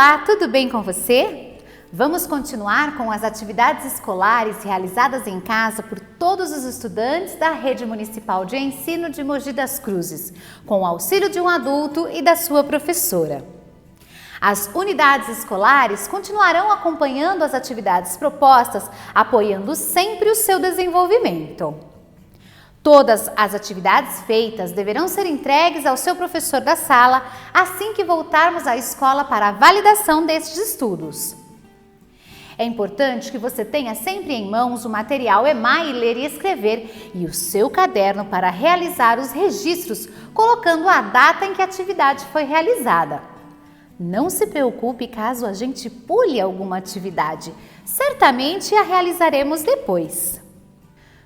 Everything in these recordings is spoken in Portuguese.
Olá, tudo bem com você? Vamos continuar com as atividades escolares realizadas em casa por todos os estudantes da Rede Municipal de Ensino de Mogi das Cruzes, com o auxílio de um adulto e da sua professora. As unidades escolares continuarão acompanhando as atividades propostas, apoiando sempre o seu desenvolvimento. Todas as atividades feitas deverão ser entregues ao seu professor da sala assim que voltarmos à escola para a validação destes estudos. É importante que você tenha sempre em mãos o material EMAI Ler e Escrever e o seu caderno para realizar os registros, colocando a data em que a atividade foi realizada. Não se preocupe caso a gente pule alguma atividade, certamente a realizaremos depois.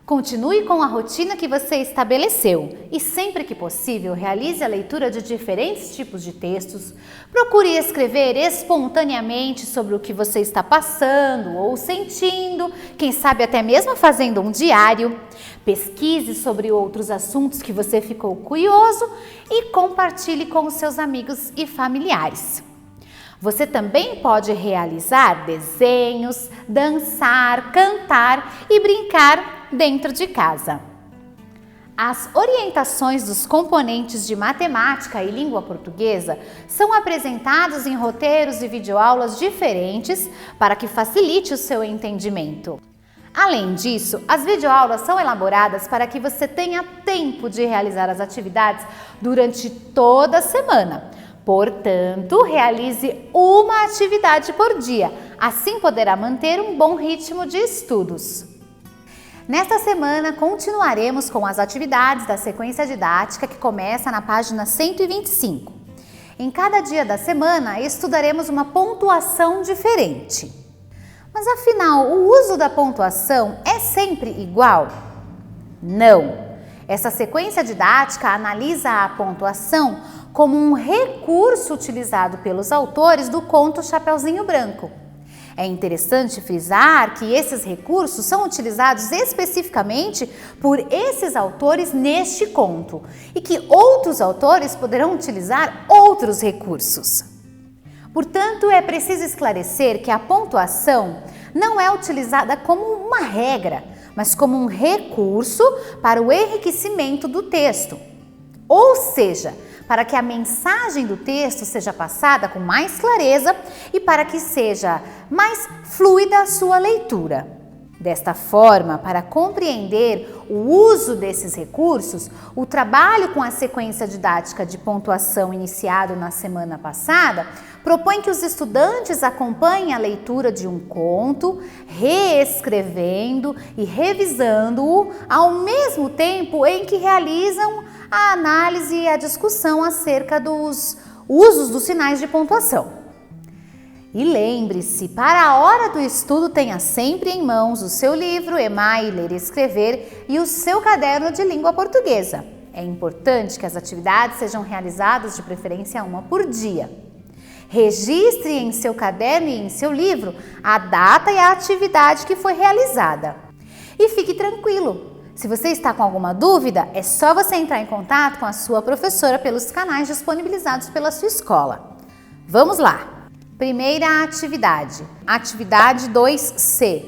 Continue com a rotina que você estabeleceu e sempre que possível realize a leitura de diferentes tipos de textos. Procure escrever espontaneamente sobre o que você está passando ou sentindo, quem sabe até mesmo fazendo um diário. Pesquise sobre outros assuntos que você ficou curioso e compartilhe com os seus amigos e familiares. Você também pode realizar desenhos, dançar, cantar e brincar dentro de casa. As orientações dos componentes de matemática e língua portuguesa são apresentados em roteiros e videoaulas diferentes para que facilite o seu entendimento. Além disso, as videoaulas são elaboradas para que você tenha tempo de realizar as atividades durante toda a semana. Portanto, realize uma atividade por dia, assim poderá manter um bom ritmo de estudos. Nesta semana, continuaremos com as atividades da sequência didática que começa na página 125. Em cada dia da semana, estudaremos uma pontuação diferente. Mas afinal, o uso da pontuação é sempre igual? Não! Essa sequência didática analisa a pontuação como um recurso utilizado pelos autores do conto Chapeuzinho Branco. É interessante frisar que esses recursos são utilizados especificamente por esses autores neste conto e que outros autores poderão utilizar outros recursos. Portanto, é preciso esclarecer que a pontuação não é utilizada como uma regra, mas como um recurso para o enriquecimento do texto. Ou seja, para que a mensagem do texto seja passada com mais clareza e para que seja mais fluida a sua leitura. Desta forma, para compreender o uso desses recursos, o trabalho com a sequência didática de pontuação iniciado na semana passada propõe que os estudantes acompanhem a leitura de um conto, reescrevendo e revisando-o ao mesmo tempo em que realizam a análise e a discussão acerca dos usos dos sinais de pontuação. E lembre-se, para a hora do estudo, tenha sempre em mãos o seu livro EMAI Ler e Escrever e o seu caderno de língua portuguesa. É importante que as atividades sejam realizadas de preferência uma por dia. Registre em seu caderno e em seu livro a data e a atividade que foi realizada. E fique tranquilo! Se você está com alguma dúvida, é só você entrar em contato com a sua professora pelos canais disponibilizados pela sua escola. Vamos lá! Primeira atividade, atividade 2C,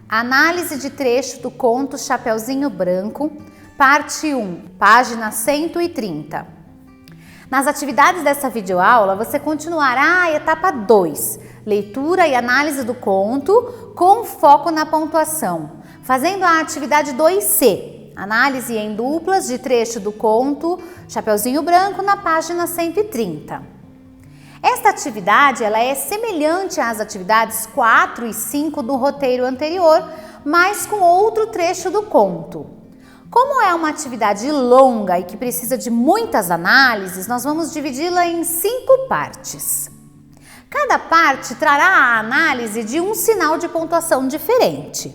análise de trecho do conto Chapeuzinho Branco, parte 1, página 130. Nas atividades dessa videoaula, você continuará a etapa 2, leitura e análise do conto com foco na pontuação, fazendo a atividade 2C, análise em duplas de trecho do conto Chapeuzinho Branco na página 130. Esta atividade ela é semelhante às atividades 4 e 5 do roteiro anterior, mas com outro trecho do conto. Como é uma atividade longa e que precisa de muitas análises, nós vamos dividi-la em 5 partes. Cada parte trará a análise de um sinal de pontuação diferente.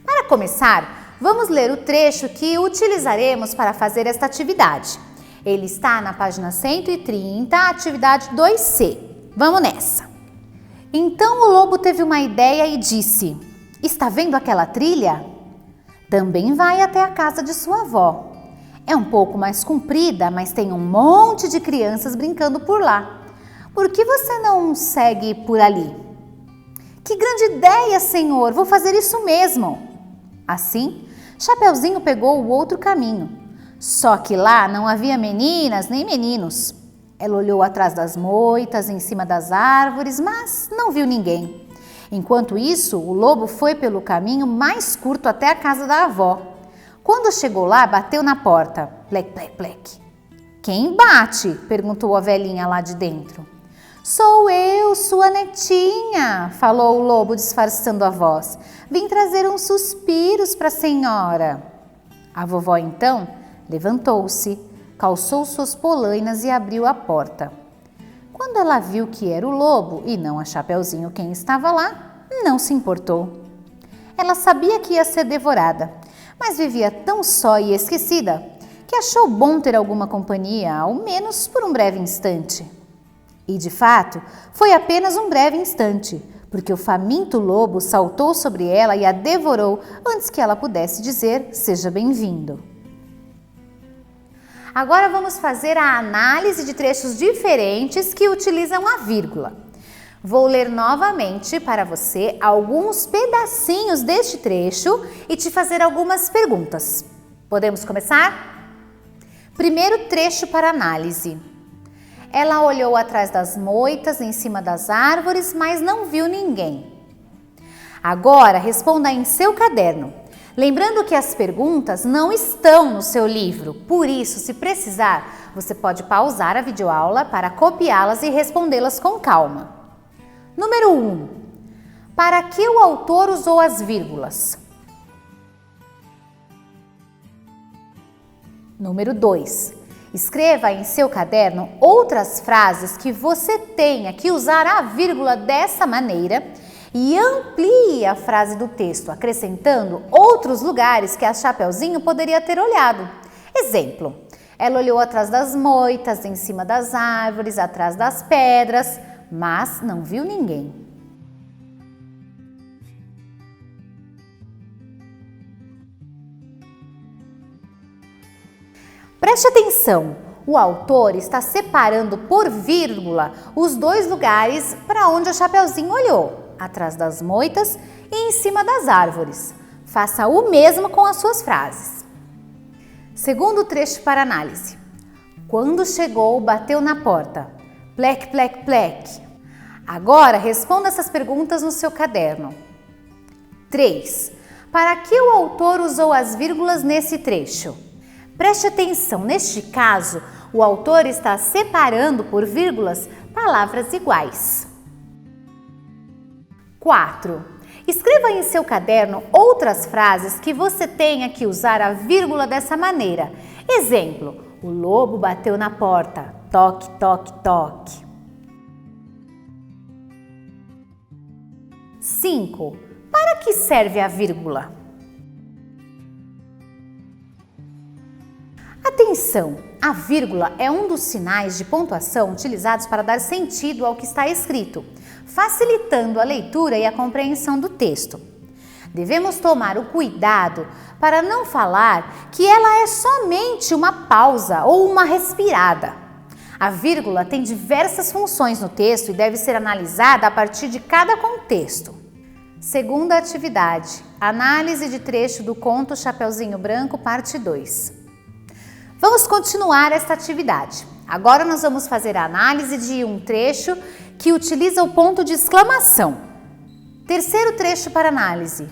Para começar, vamos ler o trecho que utilizaremos para fazer esta atividade. Ele está na página 130, atividade 2C. Vamos nessa! Então o lobo teve uma ideia e disse: "Está vendo aquela trilha? Também vai até a casa de sua avó. É um pouco mais comprida, mas tem um monte de crianças brincando por lá. Por que você não segue por ali? Que grande ideia, Senhor! Vou fazer isso mesmo. Assim, Chapeuzinho pegou o outro caminho. Só que lá não havia meninas nem meninos. Ela olhou atrás das moitas, em cima das árvores, mas não viu ninguém. Enquanto isso, o lobo foi pelo caminho mais curto até a casa da avó. Quando chegou lá, bateu na porta. Plec, plec, plec. Quem bate? Perguntou a velhinha lá de dentro. Sou eu, sua netinha, falou o lobo disfarçando a voz. Vim trazer uns suspiros para a senhora. A vovó então levantou-se, calçou suas polainas e abriu a porta. Quando ela viu que era o lobo e não a Chapeuzinho quem estava lá, não se importou. Ela sabia que ia ser devorada, mas vivia tão só e esquecida que achou bom ter alguma companhia, ao menos por um breve instante. E de fato, foi apenas um breve instante, porque o faminto lobo saltou sobre ela e a devorou antes que ela pudesse dizer seja bem-vindo. Agora vamos fazer a análise de trechos diferentes que utilizam a vírgula. Vou ler novamente para você alguns pedacinhos deste trecho e te fazer algumas perguntas. Podemos começar? Primeiro trecho para análise. Ela olhou atrás das moitas, em cima das árvores, mas não viu ninguém. Agora responda em seu caderno. Lembrando que as perguntas não estão no seu livro, por isso, se precisar, você pode pausar a videoaula para copiá-las e respondê-las com calma. Número 1. Para que o autor usou as vírgulas? Número 2. Escreva em seu caderno outras frases que você tenha que usar a vírgula dessa maneira e amplie a frase do texto, acrescentando outros lugares que a Chapeuzinho poderia ter olhado. Exemplo, ela olhou atrás das moitas, em cima das árvores, atrás das pedras, mas não viu ninguém. Preste atenção, o autor está separando por vírgula os dois lugares para onde a Chapeuzinho olhou, atrás das moitas e em cima das árvores. Faça o mesmo com as suas frases. Segundo trecho para análise. Quando chegou, bateu na porta. Plec, plec, plec. Agora responda essas perguntas no seu caderno. 3. Para que o autor usou as vírgulas nesse trecho? Preste atenção, neste caso, o autor está separando por vírgulas palavras iguais. 4. Escreva em seu caderno outras frases que você tenha que usar a vírgula dessa maneira. Exemplo, o lobo bateu na porta. Toque, toque, toque. 5. Para que serve a vírgula? Atenção! A vírgula é um dos sinais de pontuação utilizados para dar sentido ao que está escrito, facilitando a leitura e a compreensão do texto. Devemos tomar o cuidado para não falar que ela é somente uma pausa ou uma respirada. A vírgula tem diversas funções no texto e deve ser analisada a partir de cada contexto. Segunda atividade, análise de trecho do conto Chapeuzinho Branco, parte 2. Vamos continuar esta atividade. Agora nós vamos fazer a análise de um trecho que utiliza o ponto de exclamação. Terceiro trecho para análise.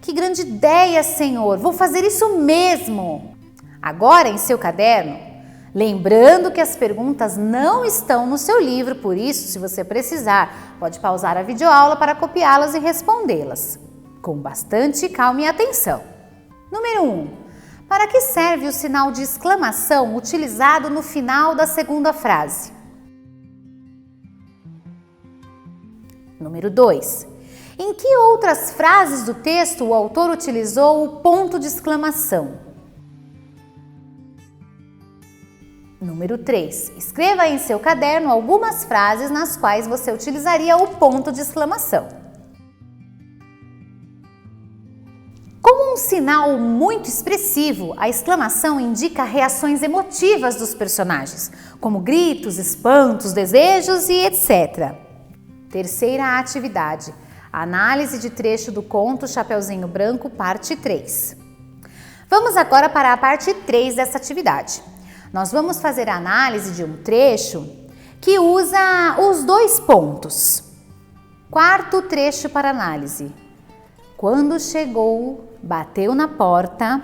Que grande ideia, Senhor! Vou fazer isso mesmo! Agora, em seu caderno, lembrando que as perguntas não estão no seu livro, por isso, se você precisar, pode pausar a videoaula para copiá-las e respondê-las, com bastante calma e atenção. Número 1. Para que serve o sinal de exclamação utilizado no final da segunda frase? Número 2. Em que outras frases do texto o autor utilizou o ponto de exclamação? Número 3. Escreva em seu caderno algumas frases nas quais você utilizaria o ponto de exclamação. Como um sinal muito expressivo, a exclamação indica reações emotivas dos personagens, como gritos, espantos, desejos e etc. Terceira atividade, análise de trecho do conto Chapeuzinho Branco, parte 3. Vamos agora para a parte 3 dessa atividade. Nós vamos fazer a análise de um trecho que usa os 2 pontos. Quarto trecho para análise. Quando chegou, bateu na porta.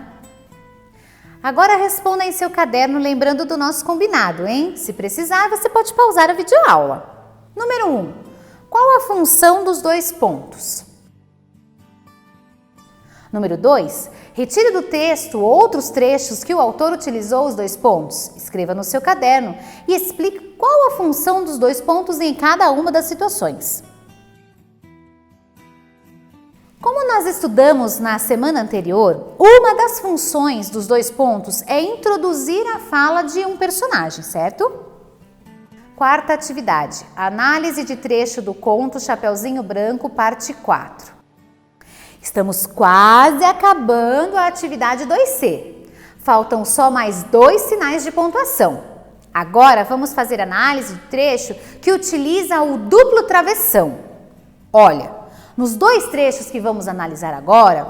Agora responda em seu caderno lembrando do nosso combinado, hein? Se precisar, você pode pausar a videoaula. Número 1. Qual a função dos 2 pontos? Número 2. Retire do texto outros trechos que o autor utilizou os 2 pontos. Escreva no seu caderno e explique qual a função dos 2 pontos em cada uma das situações. Como nós estudamos na semana anterior, uma das funções dos 2 pontos é introduzir a fala de um personagem, certo? Quarta atividade, análise de trecho do conto Chapeuzinho Branco, parte 4. Estamos quase acabando a atividade 2C. Faltam só mais 2 sinais de pontuação. Agora vamos fazer análise de trecho que utiliza o duplo travessão. Olha, nos 2 trechos que vamos analisar agora,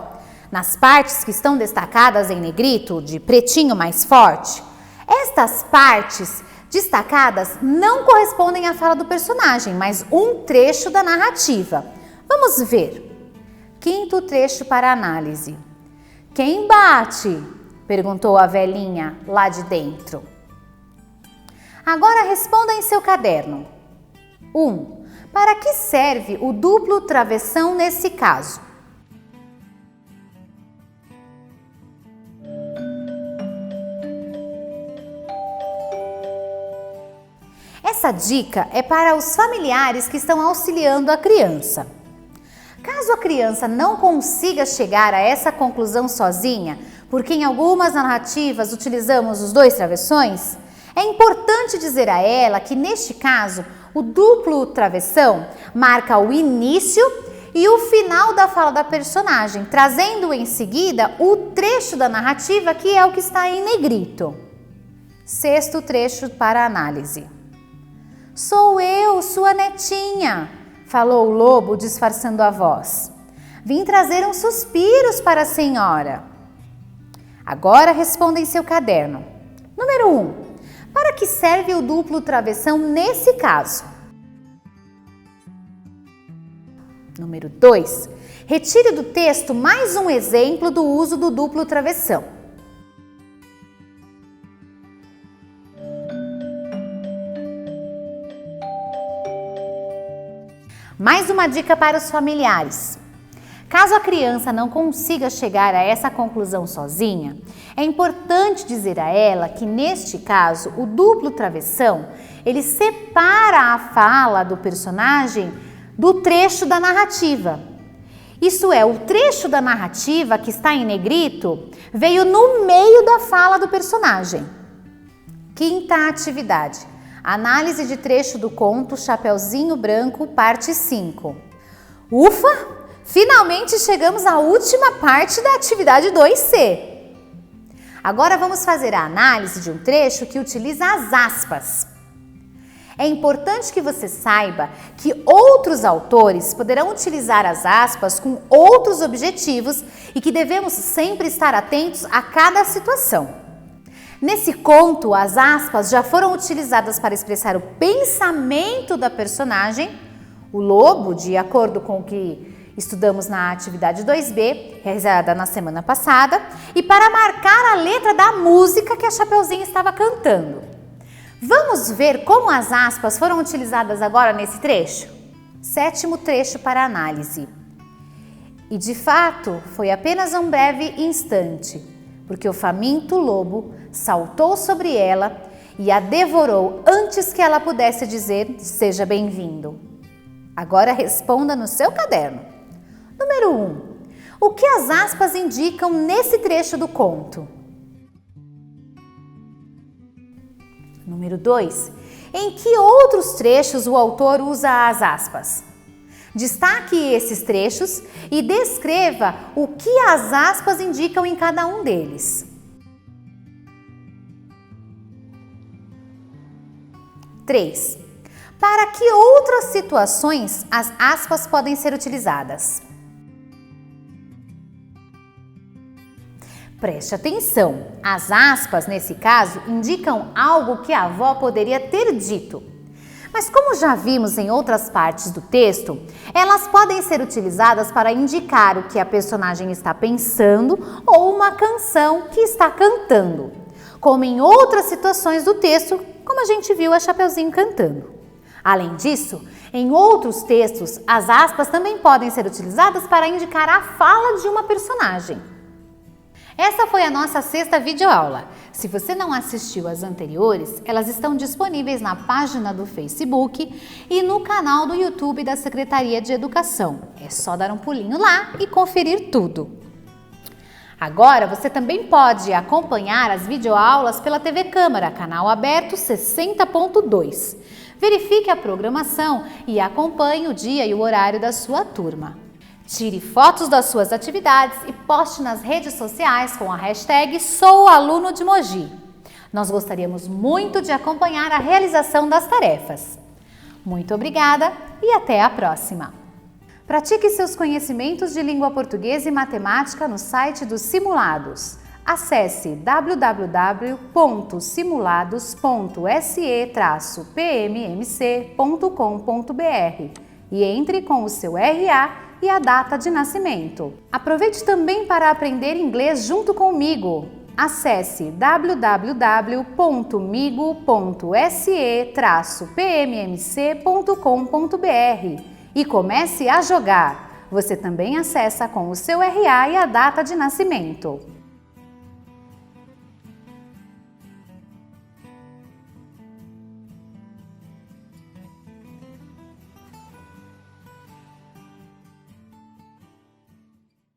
nas partes que estão destacadas em negrito, de pretinho mais forte, estas partes destacadas não correspondem à fala do personagem, mas um trecho da narrativa. Vamos ver. Quinto trecho para análise. Quem bate? Perguntou a velhinha lá de dentro. Agora responda em seu caderno. 1. Para que serve o duplo travessão nesse caso? Essa dica é para os familiares que estão auxiliando a criança. Caso a criança não consiga chegar a essa conclusão sozinha, porque em algumas narrativas utilizamos os 2 travessões, é importante dizer a ela que neste caso o duplo travessão marca o início e o final da fala da personagem, trazendo em seguida o trecho da narrativa que é o que está em negrito. Sexto trecho para análise. Sou eu, sua netinha, falou o lobo disfarçando a voz. Vim trazer uns suspiros para a senhora. Agora responda em seu caderno. Número 1. Para que serve o duplo travessão nesse caso? Número 2. Retire do texto mais um exemplo do uso do duplo travessão. Mais uma dica para os familiares. Caso a criança não consiga chegar a essa conclusão sozinha, é importante dizer a ela que neste caso o duplo travessão, ele separa a fala do personagem do trecho da narrativa. Isso é, o trecho da narrativa que está em negrito veio no meio da fala do personagem. Quinta atividade, análise de trecho do conto Chapeuzinho Branco, parte 5. Ufa! Finalmente chegamos à última parte da atividade 2C. Agora vamos fazer a análise de um trecho que utiliza as aspas. É importante que você saiba que outros autores poderão utilizar as aspas com outros objetivos e que devemos sempre estar atentos a cada situação. Nesse conto, as aspas já foram utilizadas para expressar o pensamento da personagem, o lobo, de acordo com o que estudamos na atividade 2B, realizada na semana passada, e para marcar a letra da música que a Chapeuzinho estava cantando. Vamos ver como as aspas foram utilizadas agora nesse trecho? Sétimo trecho para análise. E de fato, foi apenas um breve instante, porque o faminto lobo saltou sobre ela e a devorou antes que ela pudesse dizer seja bem-vindo. Agora responda no seu caderno. Número 1. O que as aspas indicam nesse trecho do conto? Número 2. Em que outros trechos o autor usa as aspas? Destaque esses trechos e descreva o que as aspas indicam em cada um deles. 3. Para que outras situações as aspas podem ser utilizadas? Preste atenção, as aspas, nesse caso, indicam algo que a avó poderia ter dito. Mas como já vimos em outras partes do texto, elas podem ser utilizadas para indicar o que a personagem está pensando ou uma canção que está cantando, como em outras situações do texto, como a gente viu a Chapeuzinho cantando. Além disso, em outros textos, as aspas também podem ser utilizadas para indicar a fala de uma personagem. Essa foi a nossa sexta videoaula. Se você não assistiu às anteriores, elas estão disponíveis na página do Facebook e no canal do YouTube da Secretaria de Educação. É só dar um pulinho lá e conferir tudo. Agora você também pode acompanhar as videoaulas pela TV Câmara, canal aberto 60.2. Verifique a programação e acompanhe o dia e o horário da sua turma. Tire fotos das suas atividades e poste nas redes sociais com a hashtag #SouAlunoDeMogi. Nós gostaríamos muito de acompanhar a realização das tarefas. Muito obrigada e até a próxima! Pratique seus conhecimentos de língua portuguesa e matemática no site dos Simulados. Acesse www.simulados.se-pmmc.com.br e entre com o seu RA e a data de nascimento. Aproveite também para aprender inglês junto comigo. Acesse www.migo.se-pmmc.com.br e comece a jogar. Você também acessa com o seu RA e a data de nascimento.